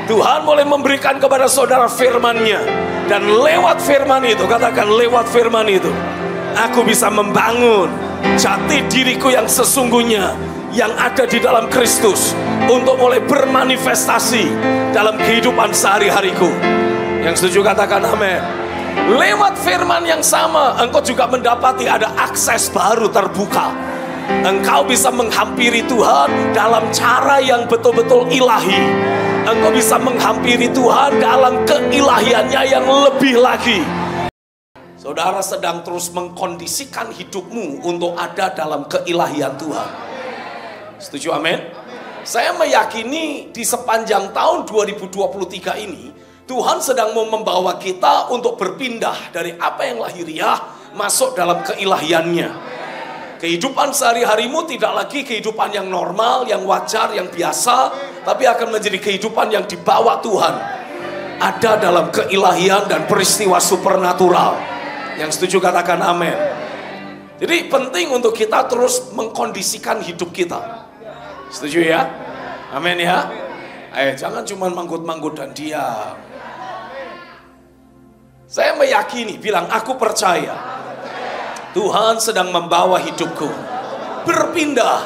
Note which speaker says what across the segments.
Speaker 1: Tuhan boleh memberikan kepada saudara firman-Nya. Dan lewat firman itu, katakan lewat firman itu, aku bisa membangun jati diriku yang sesungguhnya, yang ada di dalam Kristus, untuk mulai bermanifestasi dalam kehidupan sehari-hariku. Yang setuju katakan amin. Lewat firman yang sama, engkau juga mendapati ada akses baru terbuka. Engkau bisa menghampiri Tuhan dalam cara yang betul-betul ilahi. Engkau bisa menghampiri Tuhan dalam keilahiannya yang lebih lagi. Saudara sedang terus mengkondisikan hidupmu untuk ada dalam keilahian Tuhan. Setuju amin? Saya meyakini di sepanjang tahun 2023 ini, Tuhan sedang mau membawa kita untuk berpindah dari apa yang lahiriah masuk dalam keilahiannya. Kehidupan sehari-harimu tidak lagi kehidupan yang normal, yang wajar, yang biasa, tapi akan menjadi kehidupan yang dibawa Tuhan. Ada dalam keilahian dan peristiwa supernatural. Yang setuju katakan amin. Jadi penting untuk kita terus mengkondisikan hidup kita. Setuju ya? Amin ya? Jangan cuma manggut-manggut dan diam. Saya meyakini, bilang aku percaya Tuhan sedang membawa hidupku berpindah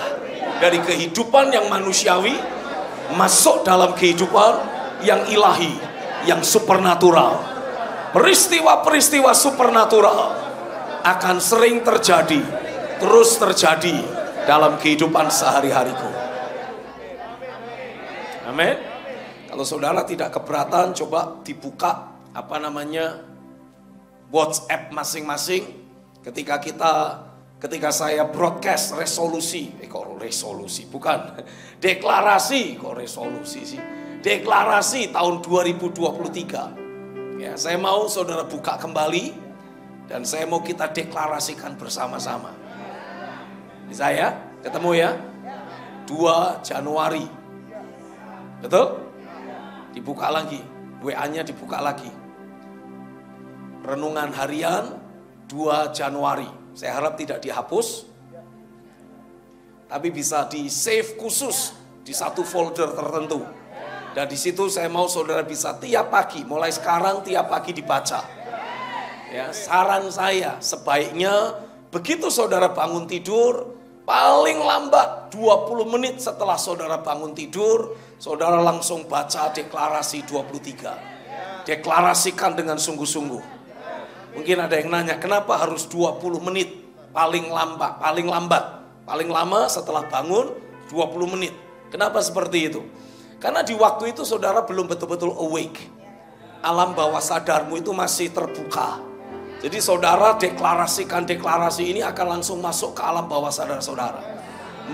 Speaker 1: dari kehidupan yang manusiawi masuk dalam kehidupan yang ilahi, yang supernatural. Peristiwa-peristiwa supernatural akan sering terjadi, terus terjadi dalam kehidupan sehari-hariku. Amin. Kalau saudara tidak keberatan, coba dibuka WhatsApp masing-masing. Ketika saya broadcast resolusi, deklarasi tahun 2023. Ya, saya mau saudara buka kembali dan saya mau kita deklarasikan bersama-sama. Bisa ya? Ketemu ya? 2 Januari. Betul? Dibuka lagi, WA-nya dibuka lagi. Renungan harian 2 Januari. Saya harap tidak dihapus, tapi bisa di save khusus di satu folder tertentu. Dan di situ saya mau saudara bisa tiap pagi, mulai sekarang tiap pagi dibaca. Ya, saran saya sebaiknya begitu saudara bangun tidur, paling lambat 20 menit setelah saudara bangun tidur, saudara langsung baca deklarasi 23. Deklarasikan dengan sungguh-sungguh. Mungkin ada yang nanya, kenapa harus 20 menit paling lambat? Paling lama setelah bangun 20 menit. Kenapa seperti itu? Karena di waktu itu saudara belum betul-betul awake. Alam bawah sadarmu itu masih terbuka. Jadi saudara deklarasikan deklarasi ini akan langsung masuk ke alam bawah sadar saudara.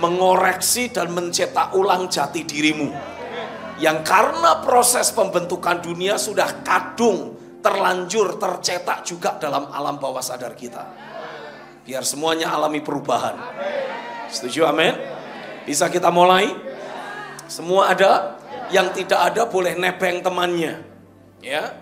Speaker 1: Mengoreksi dan mencetak ulang jati dirimu. Yang karena proses pembentukan dunia sudah kadung, terlanjur tercetak juga dalam alam bawah sadar kita. Biar semuanya alami perubahan. Setuju amin? Bisa kita mulai? Semua ada, yang tidak ada boleh nebeng temannya. Ya,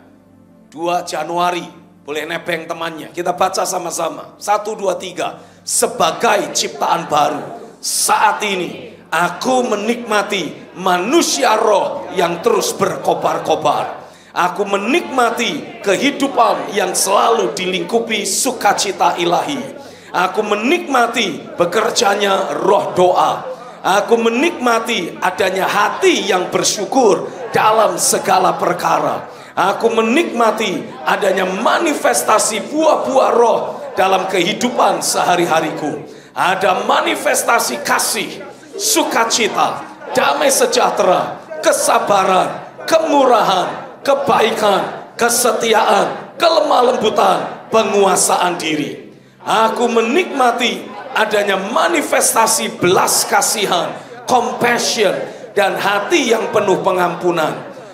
Speaker 1: 2 Januari boleh nebeng temannya. Kita baca sama-sama. 1, 2, 3. Sebagai ciptaan baru, saat ini aku menikmati manusia roh yang terus berkobar-kobar. Aku menikmati kehidupan yang selalu dilingkupi sukacita ilahi. Aku menikmati bekerjanya roh doa. Aku menikmati adanya hati yang bersyukur dalam segala perkara. Aku menikmati adanya manifestasi buah-buah roh dalam kehidupan sehari-hariku. Ada manifestasi kasih, sukacita, damai sejahtera, kesabaran, kemurahan, kebaikan, kesetiaan, kelemah lembutan, penguasaan diri. Aku menikmati adanya manifestasi belas kasihan, compassion, dan hati yang penuh pengampunan.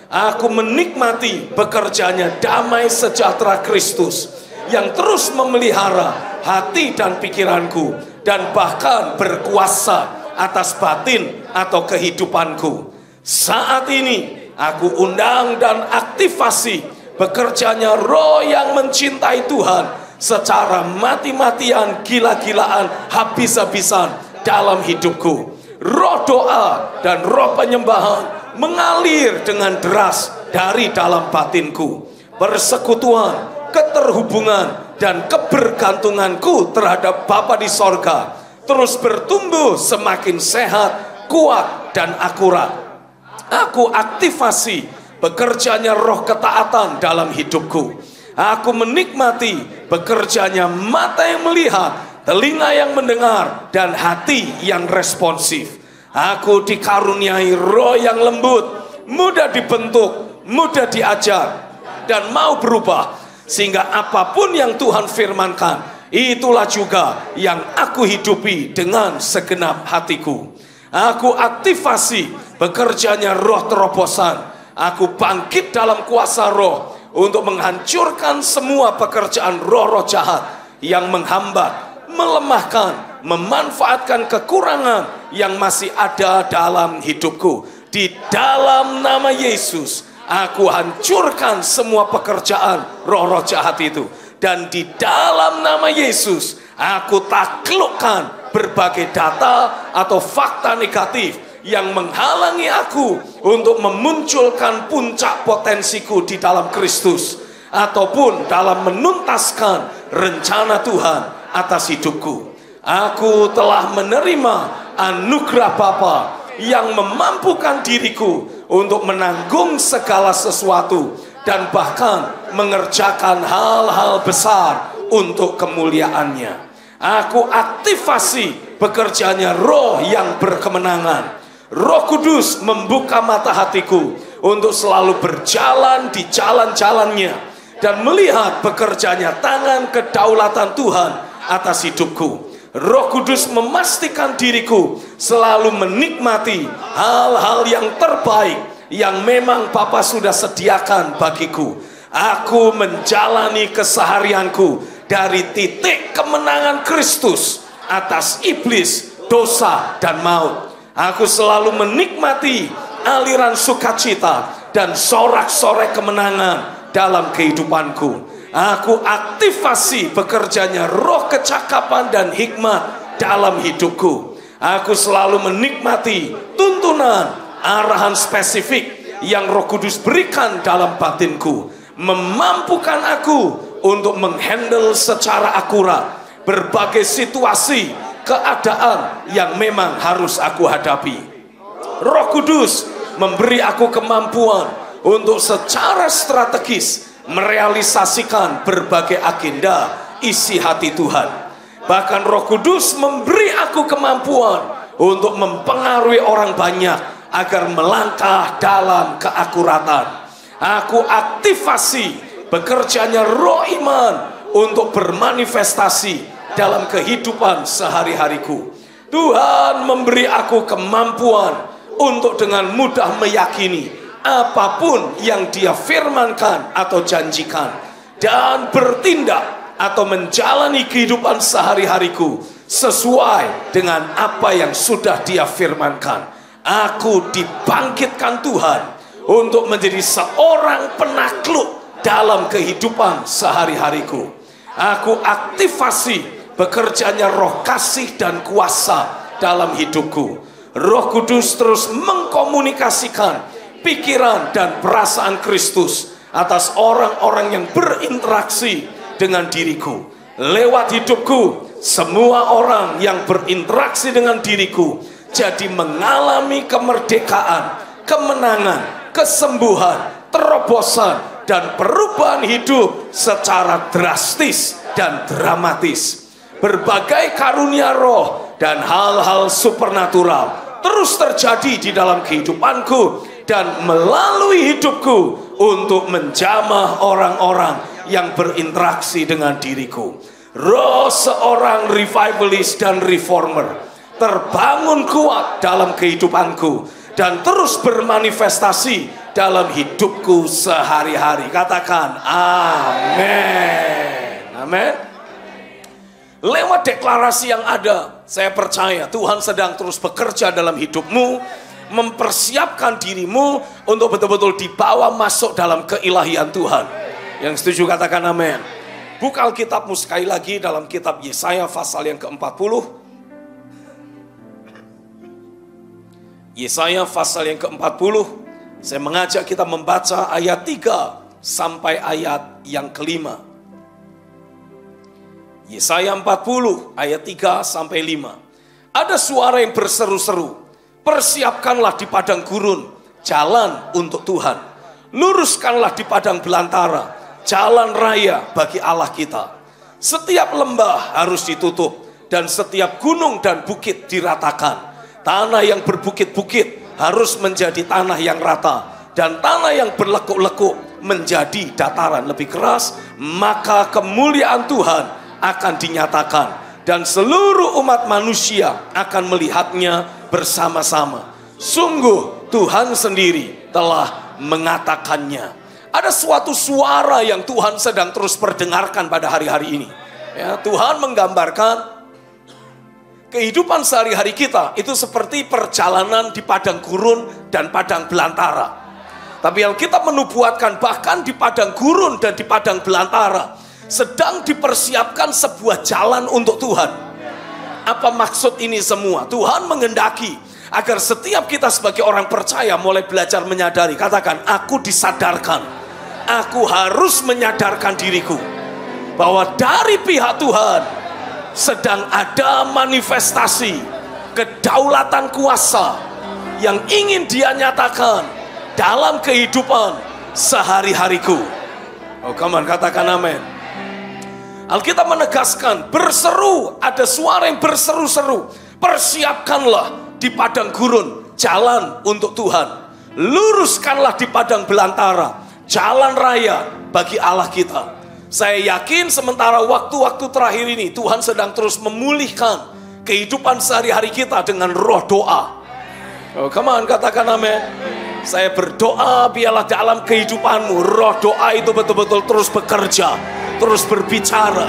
Speaker 1: Aku menikmati bekerjanya damai sejahtera Kristus yang terus memelihara hati dan pikiranku dan bahkan berkuasa atas batin atau kehidupanku. Saat ini aku undang dan aktivasi bekerjanya roh yang mencintai Tuhan secara mati-matian, gila-gilaan, habis-habisan dalam hidupku. Roh doa dan roh penyembahan mengalir dengan deras dari dalam batinku. Persekutuan, keterhubungan, dan kebergantunganku terhadap Bapa di sorga terus bertumbuh semakin sehat, kuat, dan akurat. Aku aktifasi bekerjanya roh ketaatan dalam hidupku. Aku menikmati bekerjanya mata yang melihat, telinga yang mendengar, dan hati yang responsif. Aku dikaruniai roh yang lembut, mudah dibentuk, mudah diajar, dan mau berubah. Sehingga apapun yang Tuhan firmankan, itulah juga yang aku hidupi dengan segenap hatiku. Aku aktifasi bekerjanya roh terobosan. Aku bangkit dalam kuasa roh untuk menghancurkan semua pekerjaan roh-roh jahat yang menghambat, melemahkan, memanfaatkan kekurangan yang masih ada dalam hidupku. Di dalam nama Yesus, aku hancurkan semua pekerjaan roh-roh jahat itu. Dan di dalam nama Yesus, aku taklukkan berbagai data atau fakta negatif yang menghalangi aku untuk memunculkan puncak potensiku di dalam Kristus, ataupun dalam menuntaskan rencana Tuhan atas hidupku. Aku telah menerima anugerah Bapa yang memampukan diriku untuk menanggung segala sesuatu dan bahkan mengerjakan hal-hal besar untuk kemuliaannya. Aku aktifasi bekerjanya roh yang berkemenangan. Roh Kudus membuka mata hatiku untuk selalu berjalan di jalan-jalannya dan melihat bekerjanya tangan kedaulatan Tuhan atas hidupku. Roh Kudus memastikan diriku selalu menikmati hal-hal yang terbaik yang memang Bapa sudah sediakan bagiku. Aku menjalani keseharianku dari titik kemenangan Kristus atas iblis, dosa, dan maut. Aku selalu menikmati aliran sukacita dan sorak-sorai kemenangan dalam kehidupanku. Aku aktifasi bekerjanya roh kecakapan dan hikmat dalam hidupku. Aku selalu menikmati tuntunan, arahan spesifik yang Roh Kudus berikan dalam batinku, memampukan aku untuk menghandle secara akurat berbagai situasi, keadaan yang memang harus aku hadapi. Roh Kudus memberi aku kemampuan untuk secara strategis merealisasikan berbagai agenda isi hati Tuhan. Bahkan Roh Kudus memberi aku kemampuan untuk mempengaruhi orang banyak agar melangkah dalam keakuratan. Aku aktifasi bekerjanya roh iman untuk bermanifestasi dalam kehidupan sehari-hariku. Tuhan memberi aku kemampuan untuk dengan mudah meyakini apapun yang Dia firmankan atau janjikan, dan bertindak atau menjalani kehidupan sehari-hariku sesuai dengan apa yang sudah Dia firmankan. Aku dibangkitkan Tuhan untuk menjadi seorang penakluk dalam kehidupan sehari-hariku. Aku aktifasi bekerjanya roh kasih dan kuasa dalam hidupku. Roh Kudus terus mengkomunikasikan pikiran dan perasaan Kristus atas orang-orang yang berinteraksi dengan diriku. Lewat hidupku, semua orang yang berinteraksi dengan diriku jadi mengalami kemerdekaan, kemenangan, kesembuhan, terobosan, dan perubahan hidup secara drastis dan dramatis. Berbagai karunia roh dan hal-hal supernatural terus terjadi di dalam kehidupanku dan melalui hidupku untuk menjamah orang-orang yang berinteraksi dengan diriku. Roh seorang revivalist dan reformer terbangun kuat dalam kehidupanku dan terus bermanifestasi dalam hidupku sehari-hari. Katakan amin. Amin. Lewat deklarasi yang ada, saya percaya Tuhan sedang terus bekerja dalam hidupmu, mempersiapkan dirimu untuk betul-betul dibawa masuk dalam keilahian Tuhan. Yang setuju katakan amin. Buka Alkitabmu sekali lagi dalam kitab Yesaya pasal yang ke-40. Yesaya pasal yang ke-40 Saya mengajak kita membaca ayat 3 sampai ayat yang kelima. Yesaya 40 ayat 3 sampai 5. Ada suara yang berseru-seru, persiapkanlah di padang gurun jalan untuk Tuhan. Luruskanlah di padang belantara jalan raya bagi Allah kita. Setiap lembah harus ditutup dan setiap gunung dan bukit diratakan. Tanah yang berbukit-bukit harus menjadi tanah yang rata dan tanah yang berlekuk-lekuk menjadi dataran lebih keras. Maka kemuliaan Tuhan akan dinyatakan dan seluruh umat manusia akan melihatnya bersama-sama. Sungguh Tuhan sendiri telah mengatakannya. Ada suatu suara yang Tuhan sedang terus perdengarkan pada hari-hari ini. Ya, Tuhan menggambarkan kehidupan sehari-hari kita itu seperti perjalanan di padang gurun dan padang belantara. Tapi Alkitab menubuatkan bahkan di padang gurun dan di padang belantara sedang dipersiapkan sebuah jalan untuk Tuhan. Apa maksud ini semua? Tuhan menghendaki agar setiap kita sebagai orang percaya mulai belajar menyadari. Katakan, aku disadarkan. Aku harus menyadarkan diriku bahwa dari pihak Tuhan sedang ada manifestasi kedaulatan kuasa yang ingin Dia nyatakan dalam kehidupan sehari-hariku. Oh, come on, katakan amin. Alkitab menegaskan, berseru, ada suara yang berseru-seru, persiapkanlah di padang gurun jalan untuk Tuhan. Luruskanlah di padang belantara jalan raya bagi Allah kita. Saya yakin sementara waktu-waktu terakhir ini Tuhan sedang terus memulihkan kehidupan sehari-hari kita dengan roh doa. Oh, come on, katakan amin. Saya berdoa biarlah dalam kehidupanmu roh doa itu betul-betul terus bekerja, terus berbicara.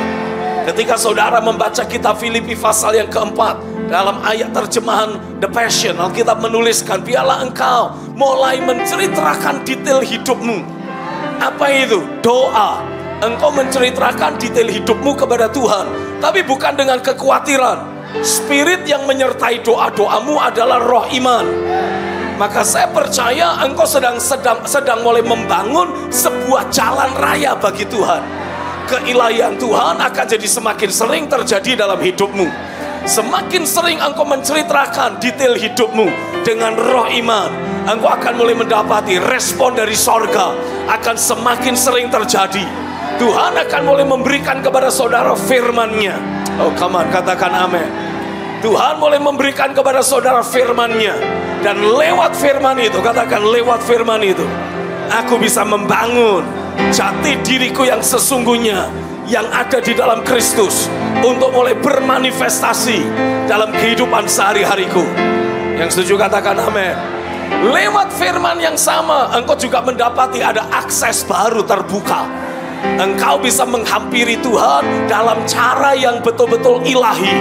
Speaker 1: Ketika saudara membaca kitab Filipi pasal yang keempat, dalam ayat terjemahan The Passion, Alkitab menuliskan, biarlah engkau mulai menceritakan detail hidupmu. Apa itu? Doa. Engkau menceritakan detail hidupmu kepada Tuhan, tapi bukan dengan kekhawatiran. Spirit yang menyertai doa-doamu adalah roh iman. Maka saya percaya engkau sedang mulai membangun sebuah jalan raya bagi Tuhan. Keilahian Tuhan akan jadi semakin sering terjadi dalam hidupmu. Semakin sering engkau menceritakan detail hidupmu dengan roh iman, engkau akan mulai mendapati respon dari sorga akan semakin sering terjadi. Tuhan akan mulai memberikan kepada saudara firman-Nya. Oh, come on, katakan amin. Tuhan mulai memberikan kepada saudara firman-Nya. Dan lewat firman itu, katakan lewat firman itu, aku bisa membangun jati diriku yang sesungguhnya yang ada di dalam Kristus untuk mulai bermanifestasi dalam kehidupan sehari-hariku. Yang setuju katakan amin. Lewat firman yang sama, engkau juga mendapati ada akses baru terbuka. Engkau bisa menghampiri Tuhan dalam cara yang betul-betul ilahi.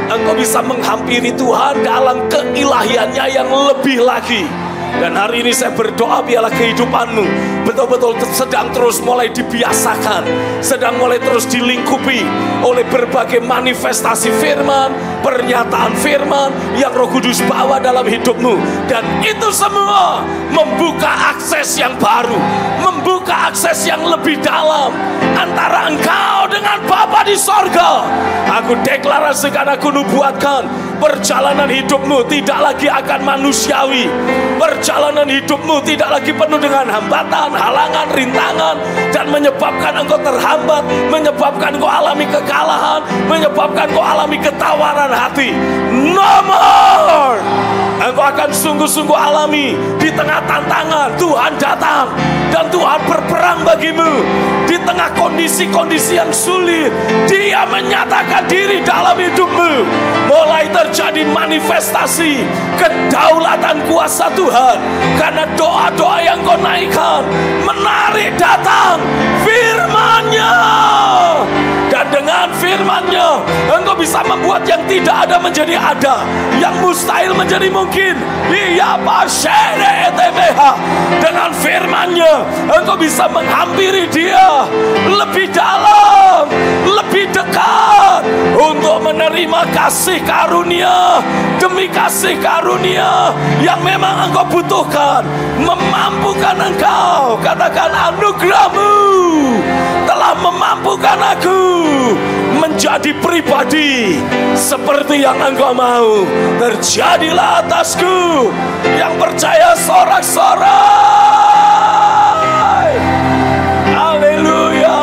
Speaker 1: Engkau bisa menghampiri Tuhan dalam keilahiannya yang lebih lagi. Dan hari ini saya berdoa biarlah kehidupanmu betul-betul sedang terus mulai dibiasakan, sedang mulai terus dilingkupi oleh berbagai manifestasi firman, pernyataan firman yang Roh Kudus bawa dalam hidupmu. Dan itu semua membuka akses yang baru, membuka akses yang lebih dalam antara engkau dengan Bapa di sorga. Aku deklarasikan, aku nubuatkan, perjalanan hidupmu tidak lagi akan manusiawi. Perjalanan hidupmu tidak lagi penuh dengan hambatan, halangan, rintangan, dan menyebabkan engkau terhambat, menyebabkan engkau alami kekalahan, menyebabkan engkau alami ketawaran hati. No more. Engkau akan sungguh-sungguh alami di tengah tantangan Tuhan datang dan Tuhan berperang bagimu. Di tengah kondisi-kondisi yang sulit, Dia menyatakan diri dalam hidupmu. Mulai terjadi manifestasi kedaulatan kuasa Tuhan, karena doa-doa yang kau naikkan menarik datang firman-Nya. Dan dengan firman-Nya firman-Nya Engkau bisa membuat yang tidak ada menjadi ada, yang mustahil menjadi mungkin. Iya pasere etebeha. Dengan firman-Nya Engkau bisa menghampiri dia lebih dalam, lebih dekat, untuk menerima kasih karunia demi kasih karunia yang memang Engkau butuhkan, memampukan engkau. Katakan, anugerah-Mu telah memampukan aku menjadi pribadi seperti yang Engkau mau. Terjadilah atasku. Yang percaya sorak-sorai. Haleluya.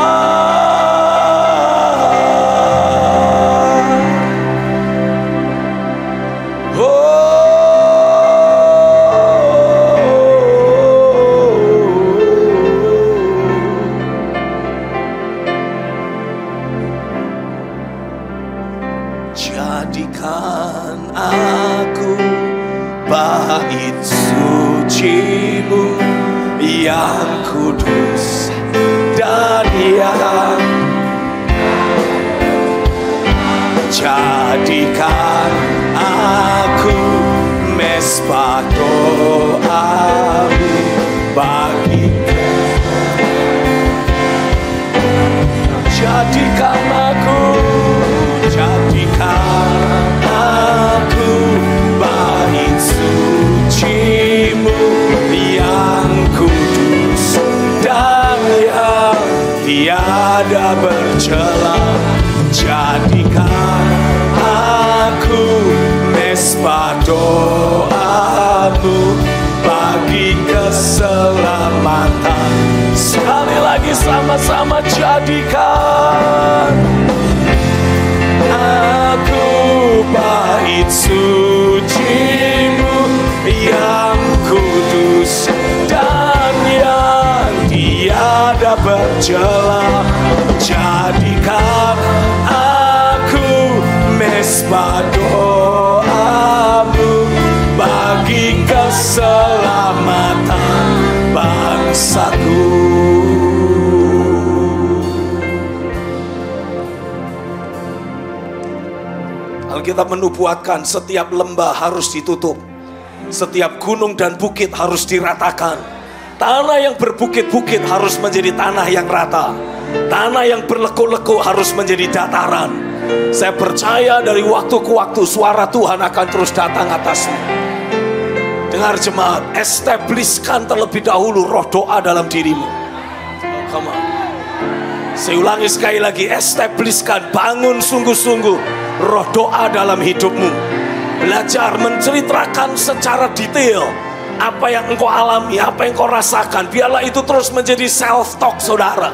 Speaker 1: Jadikan aku bait suci-Mu yang kudus dan yang, jadikan aku mesbah doa-Mu bagi, jadikan aku bait suci-Mu yang kudus dan yang tiada bercela. Jadikan aku mesbah doa-Mu bagi keselamatan. Sekali lagi sama-sama, jadikan aku bait suci-Mu yang kudus dan yang tiada bercela. Jadikan aku mesbah doa-Mu bagi keselamatan bangsaku. Alkitab menubuatkan setiap lembah harus ditutup, setiap gunung dan bukit harus diratakan. Tanah yang berbukit-bukit harus menjadi tanah yang rata. Tanah yang berlekuk-lekuk harus menjadi dataran. Saya percaya dari waktu ke waktu suara Tuhan akan terus datang atasmu. Dengar jemaat, establishkan terlebih dahulu roh doa dalam dirimu. Come on. Saya ulangi sekali lagi, establishkan, bangun sungguh-sungguh roh doa dalam hidupmu. Belajar menceritakan secara detail apa yang engkau alami, apa yang engkau rasakan. Biarlah itu terus menjadi self-talk saudara.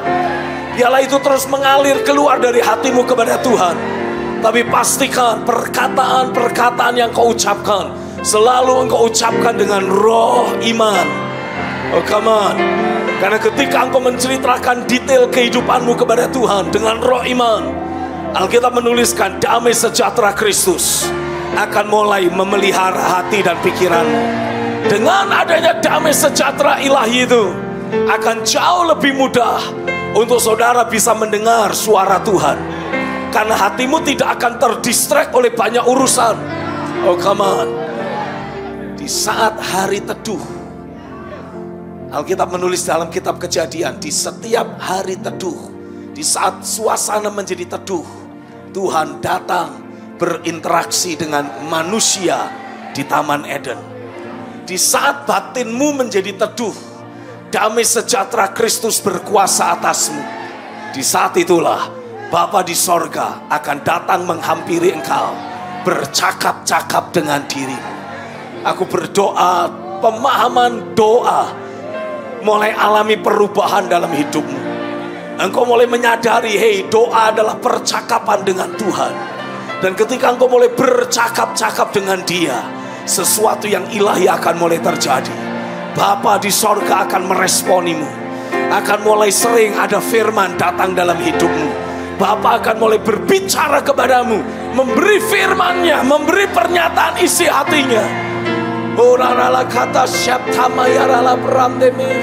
Speaker 1: Biarlah itu terus mengalir keluar dari hatimu kepada Tuhan. Tapi pastikan perkataan-perkataan yang kau ucapkan selalu engkau ucapkan dengan roh iman. Oh come on. Karena ketika engkau menceritakan detail kehidupanmu kepada Tuhan dengan roh iman, Alkitab menuliskan damai sejahtera Kristus akan mulai memelihara hati dan pikiranmu. Dengan adanya damai sejahtera ilahi itu, akan jauh lebih mudah untuk saudara bisa mendengar suara Tuhan. Karena hatimu tidak akan terdistract oleh banyak urusan. Oh come on. Di saat hari teduh, Alkitab menulis dalam kitab Kejadian, di setiap hari teduh, di saat suasana menjadi teduh, Tuhan datang berinteraksi dengan manusia di Taman Eden. Di saat batinmu menjadi teduh, damai sejahtera Kristus berkuasa atasmu. Di saat itulah Bapa di sorga akan datang menghampiri engkau, bercakap-cakap dengan dirimu. Aku berdoa, pemahaman doa mulai alami perubahan dalam hidupmu. Engkau mulai menyadari, hey, doa adalah percakapan dengan Tuhan. Dan ketika engkau mulai bercakap-cakap dengan Dia, sesuatu yang ilahi akan mulai terjadi. Bapa di sorga akan meresponimu. Akan mulai sering ada firman datang dalam hidupmu. Bapa akan mulai berbicara kepadamu, memberi firman-Nya, memberi pernyataan isi hatinya. Orarala kata syaptama yarala beramdeme.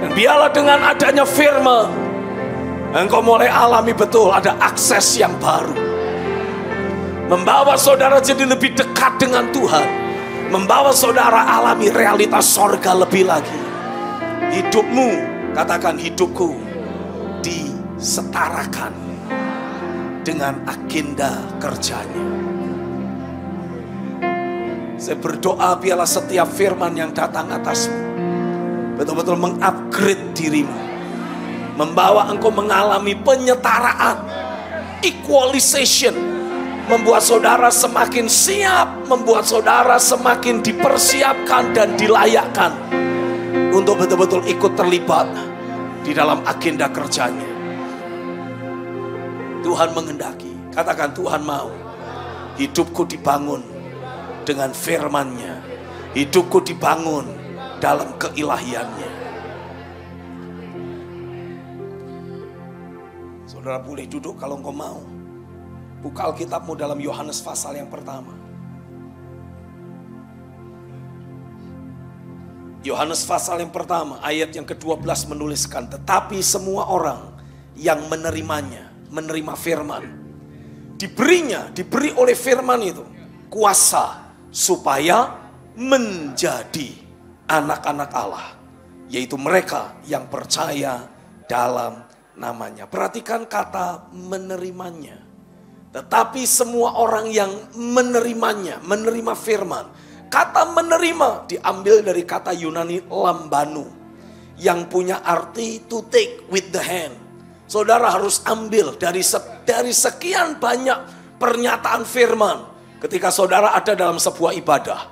Speaker 1: Dan biarlah dengan adanya firman, Engkau mulai alami betul ada akses yang baru. Membawa saudara jadi lebih dekat dengan Tuhan. Membawa saudara alami realitas sorga lebih lagi. Hidupmu, katakan hidupku, disetarakan dengan agenda kerjanya. Saya berdoa biarlah setiap firman yang datang atasmu betul-betul mengupgrade dirimu. Membawa engkau mengalami penyetaraan, equalization. Membuat saudara semakin siap, membuat saudara semakin dipersiapkan dan dilayakkan untuk betul-betul ikut terlibat di dalam agenda kerjanya. Tuhan mengendaki, katakan Tuhan mau hidupku dibangun dengan firman-Nya. Hidupku dibangun dalam keilahiannya. Saudara boleh duduk kalau engkau mau. Buka Alkitabmu dalam Yohanes pasal yang pertama. Yohanes pasal yang pertama ayat yang ke-12 menuliskan, tetapi semua orang yang menerimanya, menerima firman, diberi oleh firman itu kuasa supaya menjadi anak-anak Allah, yaitu mereka yang percaya dalam namanya. Perhatikan kata menerimanya. Tetapi semua orang yang menerimanya, menerima firman. Kata menerima diambil dari kata Yunani lambanu, yang punya arti to take with the hand. Saudara harus ambil dari sekian banyak pernyataan firman ketika saudara ada dalam sebuah ibadah.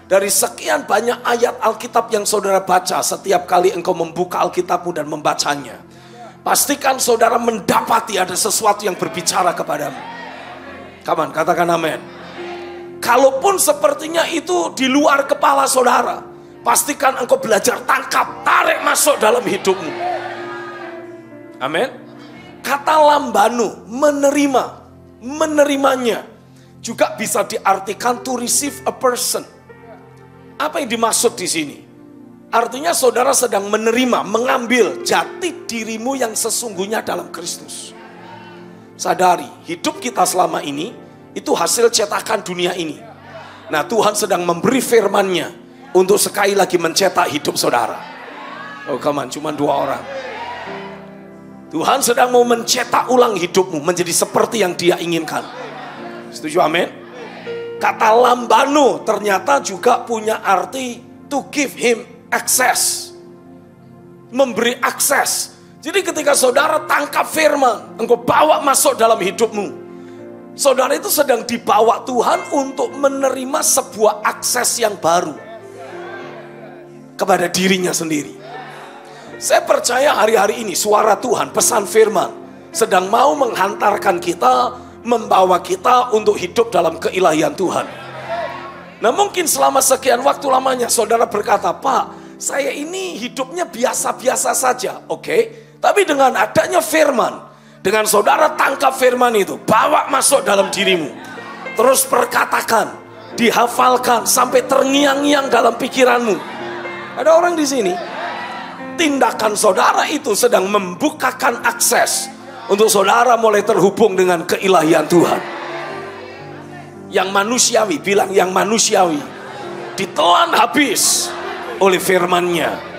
Speaker 1: Dari sekian banyak ayat Alkitab yang saudara baca setiap kali engkau membuka Alkitabmu dan membacanya, pastikan saudara mendapati ada sesuatu yang berbicara kepadamu. Kapan? Katakan amin. Kalaupun sepertinya itu di luar kepala saudara, pastikan engkau belajar tangkap, tarik masuk dalam hidupmu. Amin. Kata lambanu, menerima, menerimanya, juga bisa diartikan to receive a person. Apa yang dimaksud di sini? Artinya saudara sedang menerima, mengambil jati dirimu yang sesungguhnya dalam Kristus. Sadari, hidup kita selama ini itu hasil cetakan dunia ini. Nah, Tuhan sedang memberi firman-Nya untuk sekali lagi mencetak hidup saudara. Oh, come on, cuma 2 orang. Tuhan sedang mau mencetak ulang hidupmu menjadi seperti yang Dia inginkan. Setuju, amin? Kata lambano ternyata juga punya arti to give him access. Memberi akses. Jadi ketika saudara tangkap firman, engkau bawa masuk dalam hidupmu, saudara itu sedang dibawa Tuhan untuk menerima sebuah akses yang baru kepada dirinya sendiri. Saya percaya hari-hari ini suara Tuhan, pesan firman sedang mau menghantarkan kita, membawa kita untuk hidup dalam keilahian Tuhan. Nah, mungkin selama sekian waktu lamanya saudara berkata, Pak, saya ini hidupnya biasa-biasa saja. Oke. Tapi dengan adanya firman, dengan saudara tangkap firman itu, bawa masuk dalam dirimu, terus perkatakan, dihafalkan sampai terngiang-ngiang dalam pikiranmu. Ada orang di sini, tindakan saudara itu sedang membukakan akses untuk saudara mulai terhubung dengan keilahian Tuhan. Yang manusiawi, bilang yang manusiawi, ditelan habis oleh firman-Nya.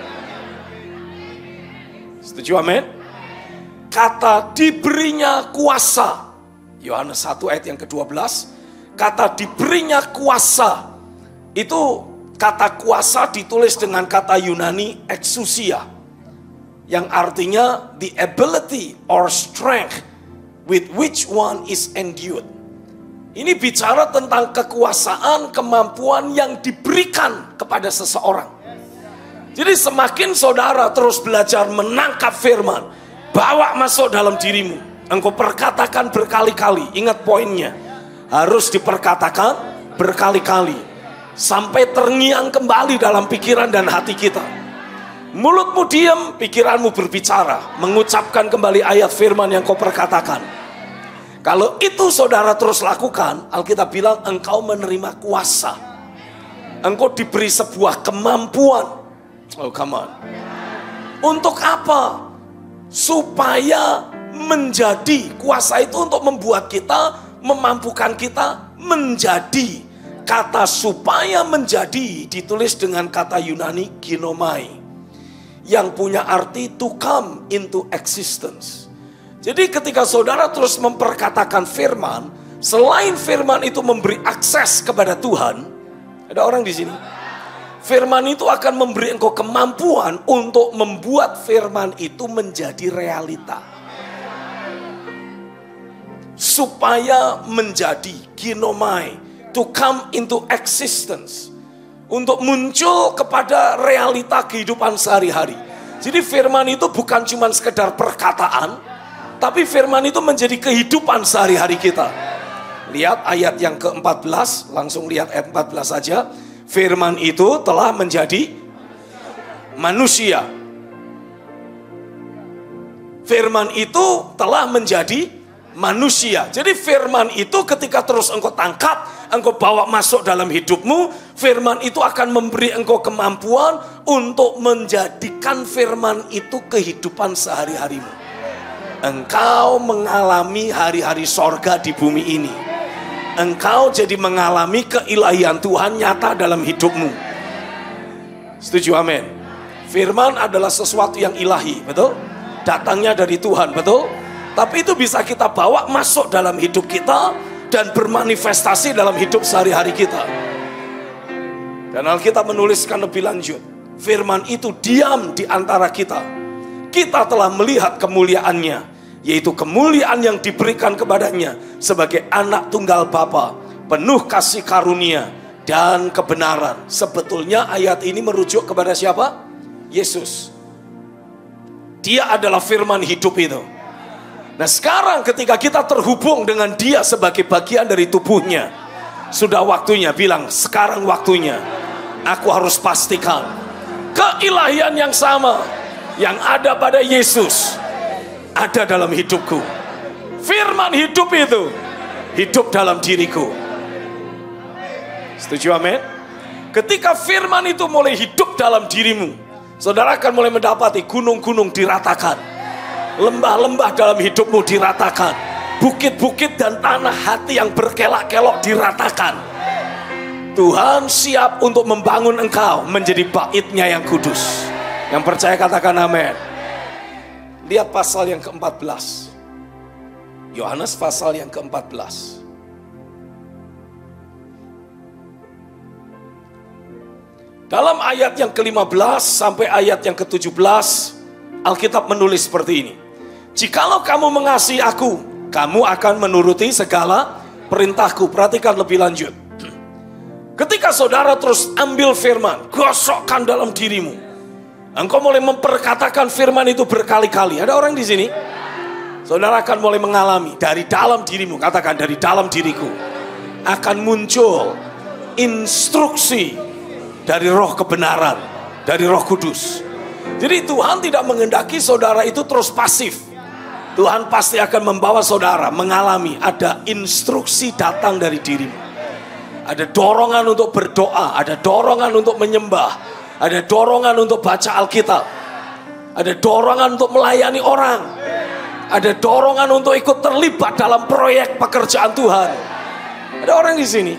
Speaker 1: Setuju, amin? Kata diberinya kuasa, Yohanes 1 ayat yang ke-12, kata diberinya kuasa, itu kata kuasa ditulis dengan kata Yunani exousia, yang artinya the ability or strength with which one is endued. Ini bicara tentang kekuasaan, kemampuan yang diberikan kepada seseorang. Jadi semakin saudara terus belajar menangkap firman, bawa masuk dalam dirimu, engkau perkatakan berkali-kali. Ingat poinnya, harus diperkatakan berkali-kali sampai terngiang kembali dalam pikiran dan hati kita. Mulutmu diam, pikiranmu berbicara, mengucapkan kembali ayat firman yang kau perkatakan. Kalau itu saudara terus lakukan, Alkitab bilang engkau menerima kuasa. Engkau diberi sebuah kemampuan. Oh, come on. Untuk apa? Supaya menjadi. Kuasa itu untuk membuat kita, memampukan kita menjadi. Kata supaya menjadi ditulis dengan kata Yunani ginomai, yang punya arti to come into existence. Jadi ketika saudara terus memperkatakan firman, selain firman itu memberi akses kepada Tuhan, ada orang di sini. Firman itu akan memberi engkau kemampuan untuk membuat firman itu menjadi realita. Supaya menjadi ginomai, to come into existence. Untuk muncul kepada realita kehidupan sehari-hari. Jadi firman itu bukan cuma sekedar perkataan, tapi firman itu menjadi kehidupan sehari-hari kita. Lihat ayat yang ke-14, langsung lihat ayat 14 saja. Firman itu telah menjadi manusia. Firman itu telah menjadi manusia. Jadi firman itu ketika terus engkau tangkap, engkau bawa masuk dalam hidupmu, firman itu akan memberi engkau kemampuan untuk menjadikan firman itu kehidupan sehari-harimu. Engkau mengalami hari-hari sorga di bumi ini. Engkau jadi mengalami keilahian Tuhan nyata dalam hidupmu. Setuju, amin. Firman adalah sesuatu yang ilahi, betul? Datangnya dari Tuhan, betul? Tapi itu bisa kita bawa masuk dalam hidup kita dan bermanifestasi dalam hidup sehari-hari kita. Dan Alkitab menuliskan lebih lanjut, firman itu diam di antara kita. Kita telah melihat kemuliaannya, yaitu kemuliaan yang diberikan kepadanya sebagai anak tunggal Bapa, penuh kasih karunia dan kebenaran. Sebetulnya ayat ini merujuk kepada siapa? Yesus. Dia adalah firman hidup itu. Nah sekarang ketika kita terhubung dengan dia sebagai bagian dari tubuhnya, sudah waktunya, bilang sekarang waktunya. Aku harus pastikan keilahian yang sama yang ada pada Yesus ada dalam hidupku. Firman hidup itu hidup dalam diriku. Setuju, amin? Ketika firman itu mulai hidup dalam dirimu, saudara akan mulai mendapati gunung-gunung diratakan, lembah-lembah dalam hidupmu diratakan, bukit-bukit dan tanah hati yang berkelak-kelok diratakan. Tuhan siap untuk membangun engkau menjadi baitnya yang kudus. Yang percaya katakan amin. Lihat pasal yang ke-14. Yohanes pasal yang ke-14. Dalam ayat yang ke-15 sampai ayat yang ke-17, Alkitab menulis seperti ini. Jikalau kamu mengasihi aku, kamu akan menuruti segala perintahku. Perhatikan lebih lanjut. Ketika saudara terus ambil firman, gosokkan dalam dirimu, engkau mulai memperkatakan firman itu berkali-kali. Ada orang di sini? Saudara akan mulai mengalami dari dalam dirimu, katakan dari dalam diriku akan muncul instruksi dari roh kebenaran, dari roh kudus. Jadi Tuhan tidak menghendaki saudara itu terus pasif. Tuhan pasti akan membawa saudara mengalami ada instruksi datang dari dirimu. Ada dorongan untuk berdoa, ada dorongan untuk menyembah, ada dorongan untuk baca Alkitab, ada dorongan untuk melayani orang, ada dorongan untuk ikut terlibat dalam proyek pekerjaan Tuhan. Ada orang di sini.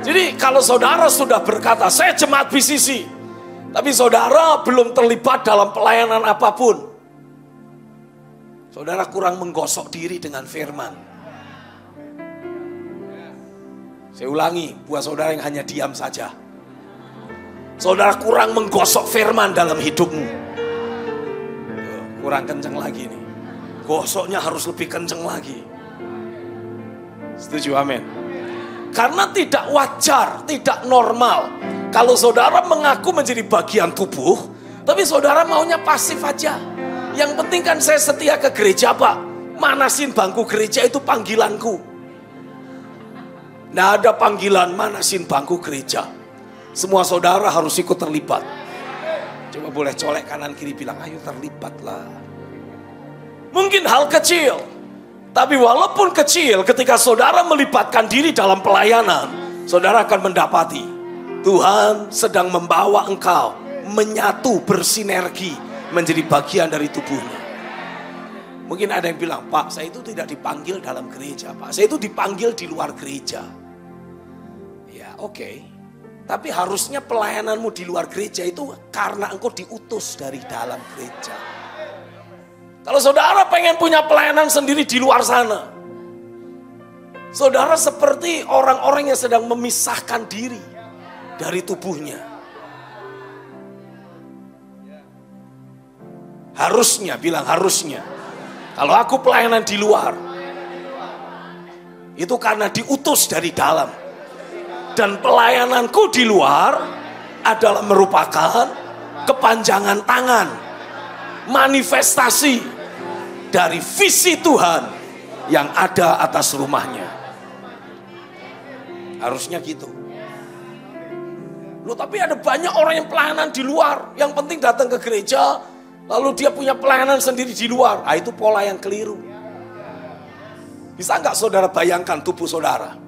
Speaker 1: Jadi kalau saudara sudah berkata, saya jemaat BCC, tapi saudara belum terlibat dalam pelayanan apapun, saudara kurang menggosok diri dengan firman. Saya ulangi, buat saudara yang hanya diam saja. Saudara kurang menggosok firman dalam hidupmu. Kurang kenceng lagi nih. Gosoknya harus lebih kenceng lagi. Setuju, amin. Karena tidak wajar, tidak normal kalau saudara mengaku menjadi bagian tubuh, tapi saudara maunya pasif aja. Yang penting kan saya setia ke gereja, Pak. Manasin bangku gereja itu panggilanku. Nah, ada panggilan manasin bangku gereja. Semua saudara harus ikut terlibat. Coba boleh colek kanan kiri bilang, ayo terlibatlah. Mungkin hal kecil, tapi walaupun kecil, ketika saudara melibatkan diri dalam pelayanan, saudara akan mendapati Tuhan sedang membawa engkau menyatu, bersinergi, menjadi bagian dari tubuhnya. Mungkin ada yang bilang, Pak, saya itu tidak dipanggil dalam gereja, Pak. Saya itu dipanggil di luar gereja. Ya, oke. Tapi harusnya pelayananmu di luar gereja itu karena engkau diutus dari dalam gereja. Kalau saudara pengen punya pelayanan sendiri di luar sana, saudara seperti orang-orang yang sedang memisahkan diri dari tubuhnya. Harusnya, bilang harusnya. Kalau aku pelayanan di luar, itu karena diutus dari dalam. Dan pelayananku di luar adalah merupakan kepanjangan tangan, manifestasi dari visi Tuhan yang ada atas rumahnya. Harusnya gitu. Loh, tapi ada banyak orang yang pelayanan di luar, yang penting datang ke gereja, lalu dia punya pelayanan sendiri di luar. Ah, itu pola yang keliru. Bisa nggak saudara bayangkan tubuh saudara?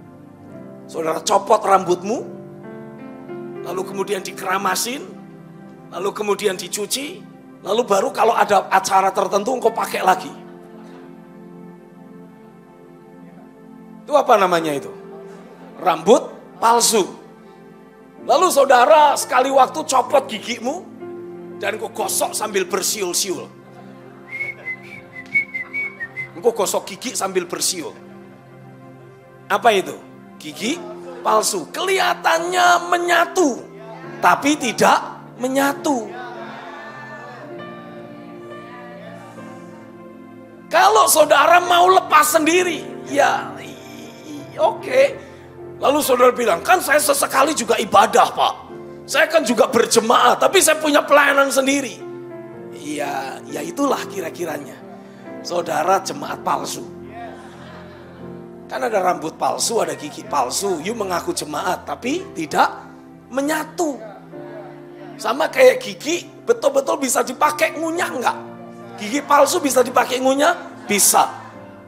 Speaker 1: Saudara copot rambutmu, lalu kemudian dikeramasin, lalu kemudian dicuci, lalu baru kalau ada acara tertentu engkau pakai lagi. Itu apa namanya itu? Rambut palsu. Lalu saudara sekali waktu copot gigimu, dan engkau gosok sambil bersiul-siul. Engkau gosok gigi sambil bersiul. Apa itu? Gigi palsu. Kelihatannya menyatu, tapi tidak menyatu. Kalau saudara mau lepas sendiri, ya oke. Lalu saudara bilang, kan saya sesekali juga ibadah, Pak. Saya kan juga berjemaah, tapi saya punya pelayanan sendiri. Iya, ya itulah kira-kiranya. Saudara jemaat palsu. Kan ada rambut palsu, ada gigi palsu. You mengaku jemaat, tapi tidak menyatu. Sama kayak gigi, betul-betul bisa dipakai ngunyah enggak? Gigi palsu bisa dipakai ngunyah? Bisa.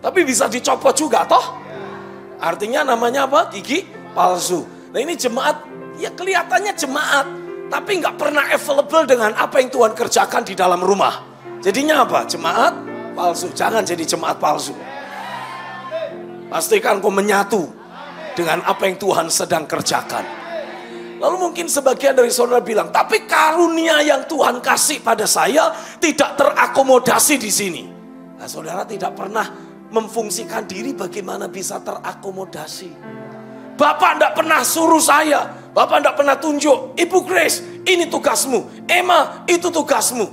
Speaker 1: Tapi bisa dicopot juga, toh? Artinya namanya apa? Gigi palsu. Nah ini jemaat, ya kelihatannya jemaat, tapi nggak pernah available dengan apa yang Tuhan kerjakan di dalam rumah. Jadinya apa? Jemaat palsu. Jangan jadi jemaat palsu. Pastikan kau menyatu dengan apa yang Tuhan sedang kerjakan. Lalu mungkin sebagian dari saudara bilang, tapi karunia yang Tuhan kasih pada saya tidak terakomodasi di sini. Nah, saudara tidak pernah memfungsikan diri bagaimana bisa terakomodasi. Bapak tidak pernah suruh saya, Bapak tidak pernah tunjuk, Ibu Grace, ini tugasmu, Emma, itu tugasmu.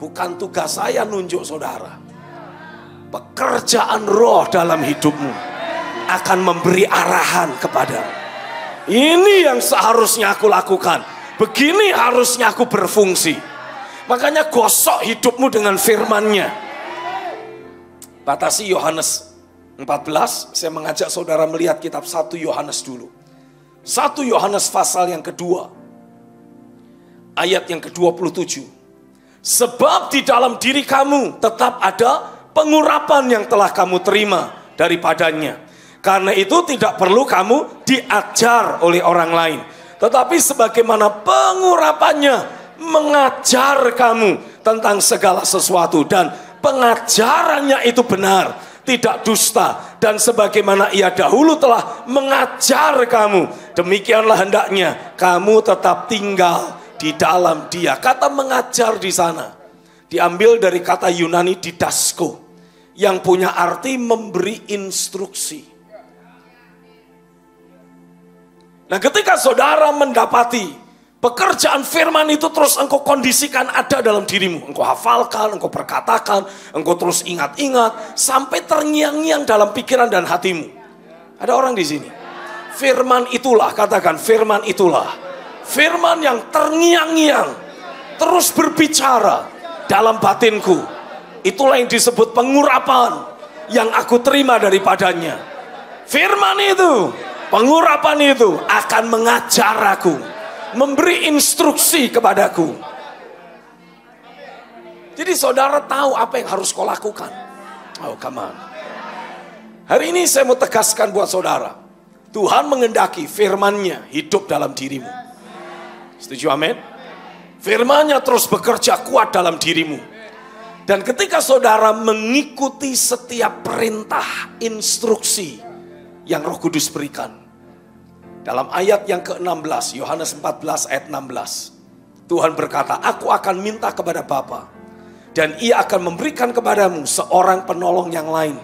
Speaker 1: Bukan tugas saya nunjuk saudara. Pekerjaan roh dalam hidupmu akan memberi arahan kepadamu. Ini yang seharusnya aku lakukan. Begini harusnya aku berfungsi. Makanya gosok hidupmu dengan firman-Nya. Batasi Yohanes 14, saya mengajak saudara melihat kitab 1 Yohanes dulu. 1 Yohanes pasal yang kedua, ayat yang ke-27. Sebab di dalam diri kamu tetap ada pengurapan yang telah kamu terima daripadanya. Karena itu tidak perlu kamu diajar oleh orang lain. Tetapi sebagaimana pengurapannya mengajar kamu tentang segala sesuatu. Dan pengajarannya itu benar, tidak dusta. Dan sebagaimana ia dahulu telah mengajar kamu, demikianlah hendaknya kamu tetap tinggal di dalam dia. Kata mengajar di sana diambil dari kata Yunani didasko, yang punya arti memberi instruksi. Nah, ketika saudara mendapati pekerjaan firman itu terus engkau kondisikan ada dalam dirimu. Engkau hafalkan, engkau perkatakan, engkau terus ingat-ingat sampai terngiang-ngiang dalam pikiran dan hatimu. Ada orang di sini. Firman itulah, katakan firman itulah. Firman yang terngiang-ngiang terus berbicara dalam batinku. Itulah yang disebut pengurapan yang aku terima daripadanya. Firman itu, pengurapan itu akan mengajar aku, memberi instruksi kepadaku. Jadi saudara tahu apa yang harus kau lakukan. Oh, come on. Hari ini saya mau tegaskan buat saudara, Tuhan mengendaki firman-Nya hidup dalam dirimu. Setuju, amin? Firman-Nya terus bekerja kuat dalam dirimu. Dan ketika saudara mengikuti setiap perintah, instruksi yang Roh Kudus berikan. Dalam ayat yang ke-16, Yohanes 14 ayat 16. Tuhan berkata, aku akan minta kepada Bapa, dan Ia akan memberikan kepadamu seorang penolong yang lain,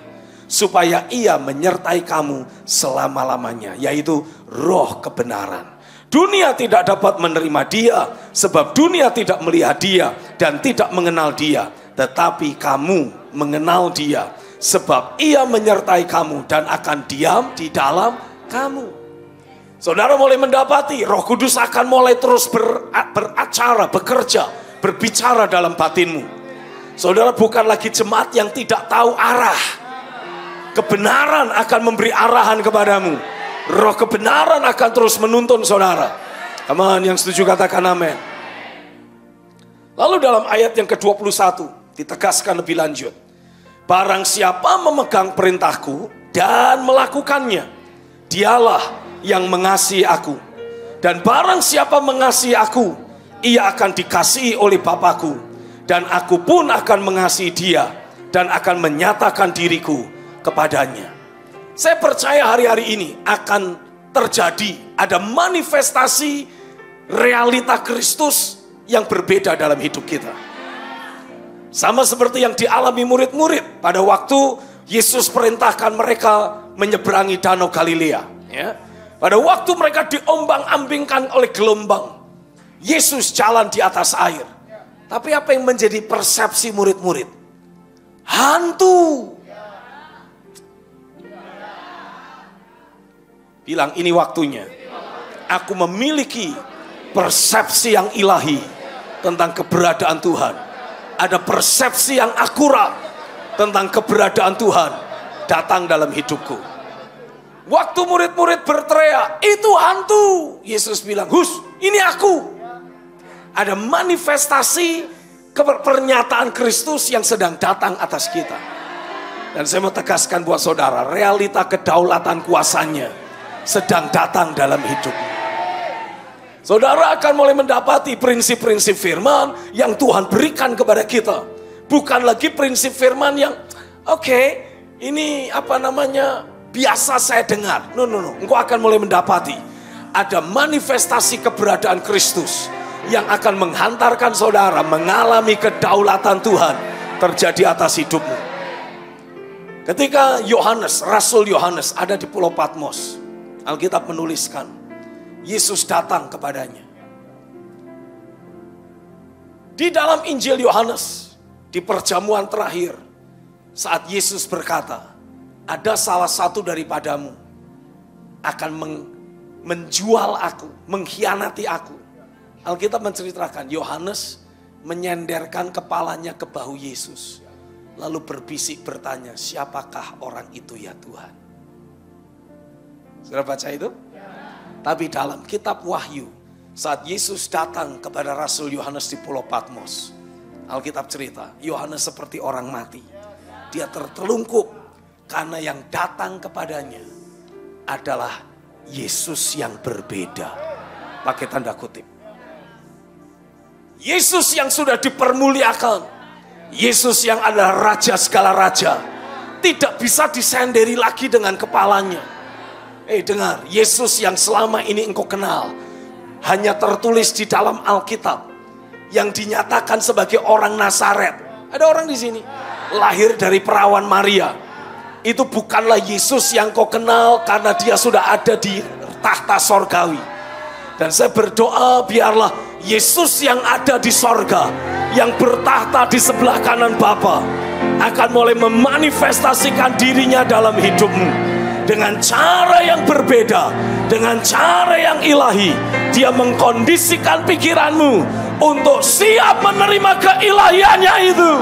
Speaker 1: supaya Ia menyertai kamu selama-lamanya, yaitu Roh kebenaran. Dunia tidak dapat menerima Dia, sebab dunia tidak melihat Dia dan tidak mengenal Dia. Tetapi kamu mengenal Dia, sebab Ia menyertai kamu dan akan diam di dalam kamu. Saudara mulai mendapati Roh Kudus akan mulai terus beracara, bekerja, berbicara dalam batinmu. Saudara bukan lagi jemaat yang tidak tahu arah. Kebenaran akan memberi arahan kepadamu. Roh kebenaran akan terus menuntun saudara. Aman, yang setuju katakan amin. Lalu dalam ayat yang ke-21 ditegaskan lebih lanjut. Barang siapa memegang perintahku dan melakukannya, dialah yang mengasihi aku. Dan barang siapa mengasihi aku, ia akan dikasihi oleh Bapa-Ku. Dan aku pun akan mengasihi dia dan akan menyatakan diriku kepadanya. Saya percaya hari-hari ini akan terjadi, ada manifestasi realita Kristus yang berbeda dalam hidup kita. Sama seperti yang dialami murid-murid pada waktu Yesus perintahkan mereka menyeberangi Danau Galilea. Ya. Pada waktu mereka diombang-ambingkan oleh gelombang, Yesus jalan di atas air. Tapi apa yang menjadi persepsi murid-murid? Hantu. Bilang, ini waktunya aku memiliki persepsi yang ilahi tentang keberadaan Tuhan. Ada persepsi yang akurat tentang keberadaan Tuhan datang dalam hidupku. Waktu murid-murid berteriak, itu hantu. Yesus bilang, hus, ini aku. Ada manifestasi pernyataan Kristus yang sedang datang atas kita. Dan saya mau tegaskan buat saudara, realita kedaulatan kuasanya sedang datang dalam hidupmu. Saudara akan mulai mendapati prinsip-prinsip firman yang Tuhan berikan kepada kita. Bukan lagi prinsip firman yang ini biasa saya dengar. No. Engkau akan mulai mendapati ada manifestasi keberadaan Kristus yang akan menghantarkan saudara mengalami kedaulatan Tuhan terjadi atas hidupmu. Ketika Rasul Yohanes ada di Pulau Patmos, Alkitab menuliskan Yesus datang kepadanya. Di dalam Injil Yohanes, di perjamuan terakhir, saat Yesus berkata, ada salah satu daripadamu akan menjual aku, mengkhianati aku. Alkitab menceritakan Yohanes menyenderkan kepalanya ke bahu Yesus. Lalu berbisik bertanya, siapakah orang itu ya Tuhan? Sudah baca itu? Tapi dalam kitab Wahyu, saat Yesus datang kepada Rasul Yohanes di Pulau Patmos, Alkitab cerita, Yohanes seperti orang mati. Dia tertelungkup karena yang datang kepadanya adalah Yesus yang berbeda. Pakai tanda kutip. Yesus yang sudah dipermuliakan. Yesus yang adalah raja segala raja. Tidak bisa disenderi lagi dengan kepalanya. Dengar, Yesus yang selama ini engkau kenal hanya tertulis di dalam Alkitab, yang dinyatakan sebagai orang Nazaret. Ada orang di sini lahir dari perawan Maria. Itu bukanlah Yesus yang kau kenal karena dia sudah ada di tahta sorgawi. Dan saya berdoa biarlah Yesus yang ada di sorga, yang bertahta di sebelah kanan Bapa, akan mulai memanifestasikan dirinya dalam hidupmu. Dengan cara yang berbeda, dengan cara yang ilahi, dia mengkondisikan pikiranmu untuk siap menerima keilahiannya itu.